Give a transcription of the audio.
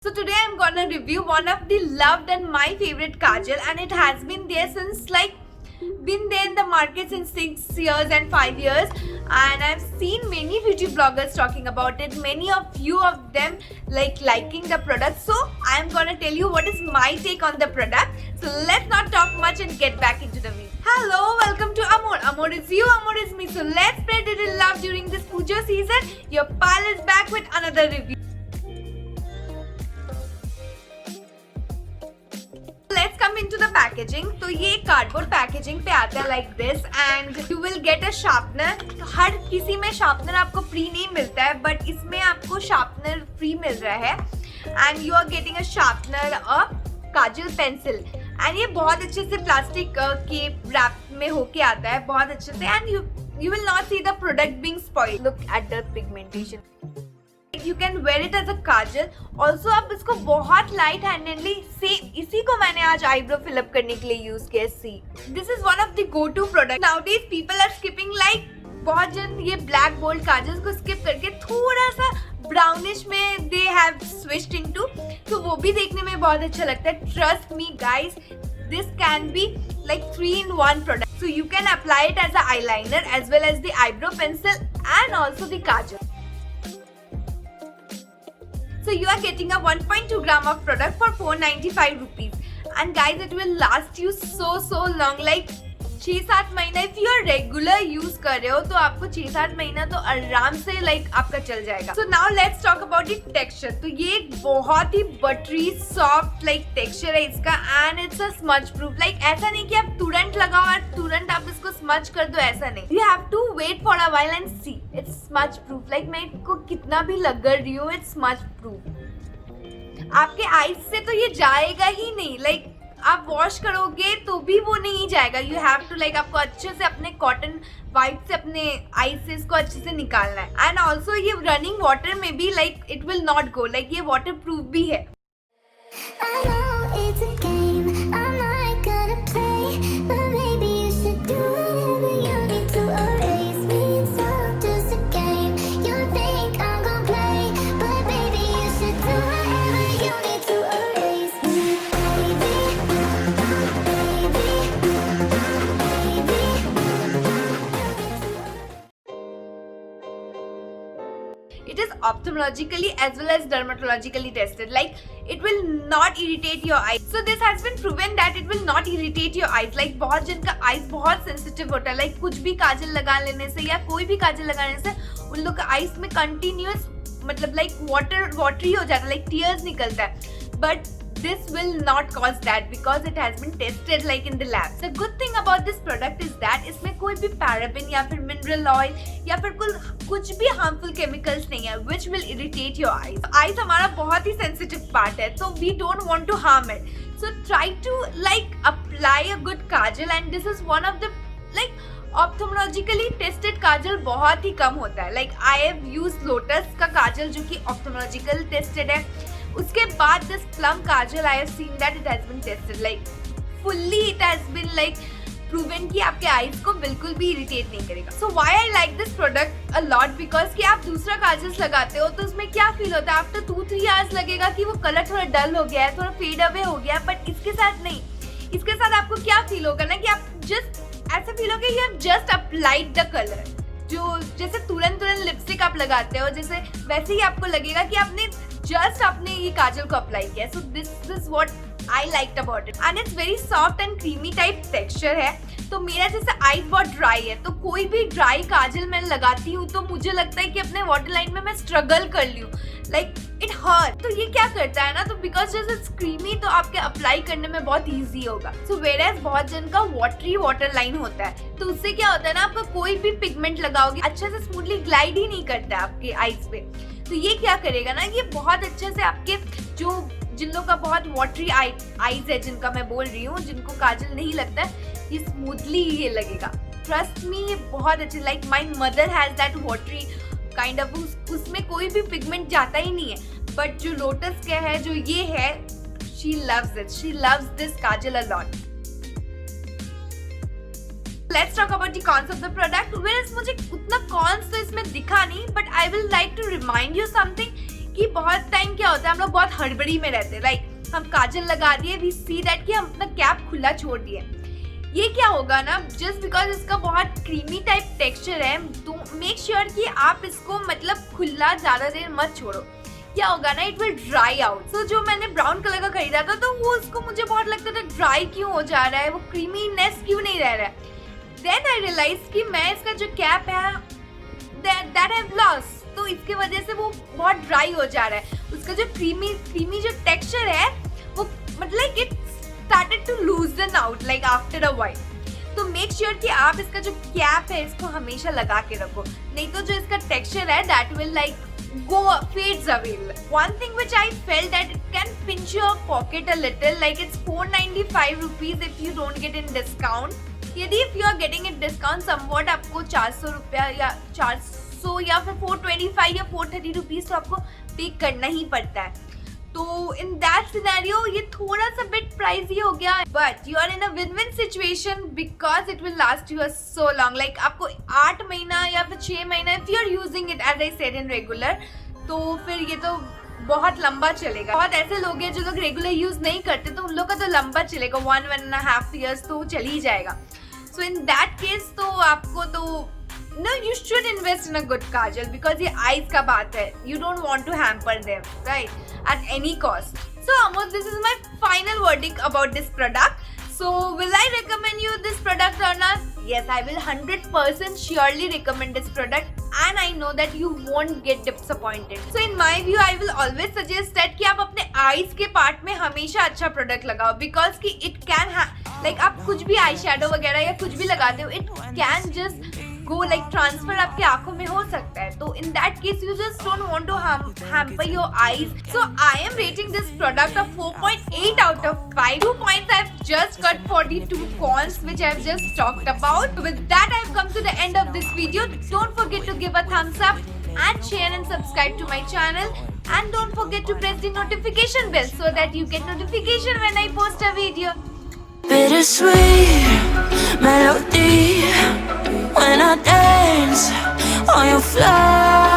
So today I'm gonna review one of the loved and my favorite kajal, and it has been there since been there in the market since 6 years and 5 years, and I've seen many beauty bloggers talking about it, many of you of them liking the product. So I'm gonna tell you what is my take on the product. So let's not talk much and get back into the video. Hello, welcome to Amor. Amor is you, Amor is me. So let's spread little love during this puja season. Your pal is back with another review. Let's come into the packaging. तो ये cardboard packaging पे आता है like this, and you will get a sharpener. हर किसी में sharpener आपको free नहीं मिलता है, but इसमें आपको sharpener फ्री मिल रहा है, and you are getting a sharpener, a Kajal pencil, and ये बहुत अच्छे से प्लास्टिक के रैप में होके आता है, बहुत अच्छे से, and you will not see the product being spoiled. Look at the pigmentation. You can wear it as a Kajal. Also आप इसको बहुत लाइट हैंडेडली इसी को मैंने आज आईब्रो फिलअप करने के लिए यूज किया. See this is one of the go to product. Nowadays people are skipping बहुत जन ये ब्लैक बोल्ड काजल को स्किप करके थोड़ा सा ब्राउनिश में दे हैव स्विच्ड इनटू, तो वो भी देखने में बहुत अच्छा लगता है. Trust me guys, this can be like 3-in-1 product. So you can apply it as a eyeliner as well as the eyebrow pencil and also the kajal. So you are getting a 1.2 gram of product for 495 rupees, and guys it will last you so long, like 6-7 महीना. If you are regular use कर रहे हो तो आपको 6-7 महीना तो आराम से आपका चल जाएगा. So now let's talk about the texture. तो ये एक बहुत ही बटरी सॉफ्ट टेक्सचर है इसका, and it's a smudge proof. ऐसा नहीं कि आप तुरंत लगाओ और तुरंत आप इसको स्मज कर दो, ऐसा नहीं. You have to wait for a while and see it's smudge proof. मैं इसको कितना भी लगा रही हूँ, इट्स स्मज प्रूफ. आपके आईज से तो ये जाएगा ही नहीं. आप वॉश करोगे तो भी वो नहीं जाएगा. यू हैव टू आपको अच्छे से अपने कॉटन वाइप से अपने आईज से इसको अच्छे से निकालना है. एंड ऑल्सो ये रनिंग वाटर में भी इट विल नॉट गो. ये वाटर प्रूफ भी है. It is ophthalmologically as well as dermatologically tested. It will not irritate your eyes. So this has been proven that it will not irritate your eyes. बहुत जन का eyes बहुत sensitive होता है. कुछ भी काजल लगा लेने से या कोई भी काजल लगाने से उन लोग का eyes में continuous watery हो जाता है, tears निकलता है. But this will not cause that because it has been tested in the lab. The good thing about this product is that इसमें कोई भी paraben या फिर mineral oil या फिर कुछ भी harmful chemicals नहीं है which will irritate your eyes. Eyes हमारा बहुत ही sensitive part है, so we don't want to harm it. So try to apply a good kajal, and this is one of the ophthalmologically tested काजल बहुत ही कम होता है. I have used Lotus का काजल जो कि ophthalmological tested है. उसके बाद this plum kajal I have seen that it has been tested fully. It has been proven कि आपके eyes को बिल्कुल भी irritate नहीं करेगा. So why I like this product a lot, because कि आप दूसरा काजल लगाते हो तो उसमें क्या फील होता है, आफ्टर 2-3 आवर्स लगेगा कि वो कलर थोड़ा डल हो गया है, थोड़ा फेड अवे हो गया. बट इसके साथ नहीं. इसके साथ आपको क्या फील होगा ना कि आप जस्ट ऐसा फील होगा you have just applied the colour. जो जैसे तुरंत लिपस्टिक आप लगाते हो जैसे वैसे ही आपको लगेगा कि आपने जस्ट अपने ये काजल को अप्लाई किया. So this is what I liked about it, and it's very soft and creamy type texture है. तो मेरा जैसे आईज बहुत ड्राई है, तो कोई भी ड्राई काजल मैं लगाती हूँ तो मुझे लगता है कि अपने वाटर लाइन में मैं स्ट्रगल कर ली हूँ, इट हर्ट. तो ये क्या करता है ना, तो बिकॉज जैसे इट्स क्रीमी तो आपके अप्लाई करने में बहुत ईजी होगा. सो वेयरएज बहुत जन का वाटरी वाटर लाइन होता है, तो उससे क्या होता है ना, आपका कोई भी पिगमेंट लगाओगे अच्छे से स्मूथली ग्लाइड ही नहीं करता आपके आईज पे. तो ये क्या करेगा ना, ये बहुत अच्छे से आपके जिन लोगों का बहुत वाटरी आईज है, जिनका मैं बोल रही हूँ, जिनको काजल नहीं लगता है, ये स्मूथली ये लगेगा. ट्रस्ट मी, ये बहुत अच्छे. My mother has that watery kind of, उसमें कोई भी पिगमेंट जाता ही नहीं है. बट जो लोटस का है, जो ये है, she loves it. She loves this Kajal a lot. Let's talk about the cons of the product. Whereas मुझे उतना cons तो इसमें दिखा नहीं, but I will like to remind you something कि बहुत टाइम क्या होता है, हम लोग बहुत हड़बड़ी में रहते हैं, लाइक हम काजल लगा दिए, वी सी दैट कि हम अपना कैप खुला छोड़ दिए। ये क्या होगा ना, जस्ट बिकॉज इसका बहुत क्रीमी टाइप टेक्सचर है, तो मेक श्योर कि आप इसको मतलब खुला ज्यादा देर मत छोड़ो। क्या होगा ना, इट विल ड्राई आउट। सो जो मैंने ब्राउन कलर का खरीदा था तो वो उसको मुझे बहुत लगता था ड्राई क्यों हो जा रहा है, वो क्रीमीनेस क्यों नहीं रह रहा है। देन आई रियलाइज कि मैं इसका जो कैप है दैट हैव लॉस्ट, तो इसके वजह से वो बहुत ड्राई हो जा रहा है। उसका जो क्रीमी जो टेक्सचर है वो मतलब it started to loosen out like after a while. तो मेक श्योर कि आप इसका जो कैप है इसको हमेशा लगा के रखो, नहीं तो जो इसका टेक्सचर है that will like go fades away. One thing which I felt that it can pinch your pocket a little, like it's 495 rupees if you don't get in discount. यदि if you are getting in discount somewhat आपको 400 रुपया या 400 या फिर 425 या 430 rupees तो आपको पे करना ही पड़ता है। तो इन दैट सिनेरियो ये थोड़ा सा बिट प्राइसी हो गया, but you are in a win win situation because it will last you so long. Like आपको 8 महीना या फिर 6 महीना if you are using it as I said in regular, तो फिर ये तो बहुत लंबा चलेगा। बहुत ऐसे लोग हैं जो लोग रेगुलर यूज नहीं करते, तो उन लोग का तो लंबा चलेगा, 1.5 years तो चल ही जाएगा। सो इन दैट केस तो आपको तो no, you should invest in a good kajal because ये eyes का बात है, you don't want to hamper them, right, at any cost. So Amol, this is my final verdict about this product. So will I recommend you this product or not? Yes, I will 100% surely recommend this product and I know that you won't get disappointed. So in my view, I will always suggest that कि आप अपने eyes के part में हमेशा अच्छा product लगाओ because कि it can like आप कुछ भी आई शेडो वगैरह या कुछ भी लगाते हो, it can just go like transfer आपके आंखों में हो सकता है। तो in that case you just don't want to hamper your eyes. So I am rating this product a 4.8 out of 5. 2 points I've just cut for the 2 cons which I've just talked about. With that I've come to the end of this video. Don't forget to give a thumbs up and share and subscribe to my channel. And don't forget to press the notification bell so that you get notification when I post a video. Bittersweet melody when I dance on your fly.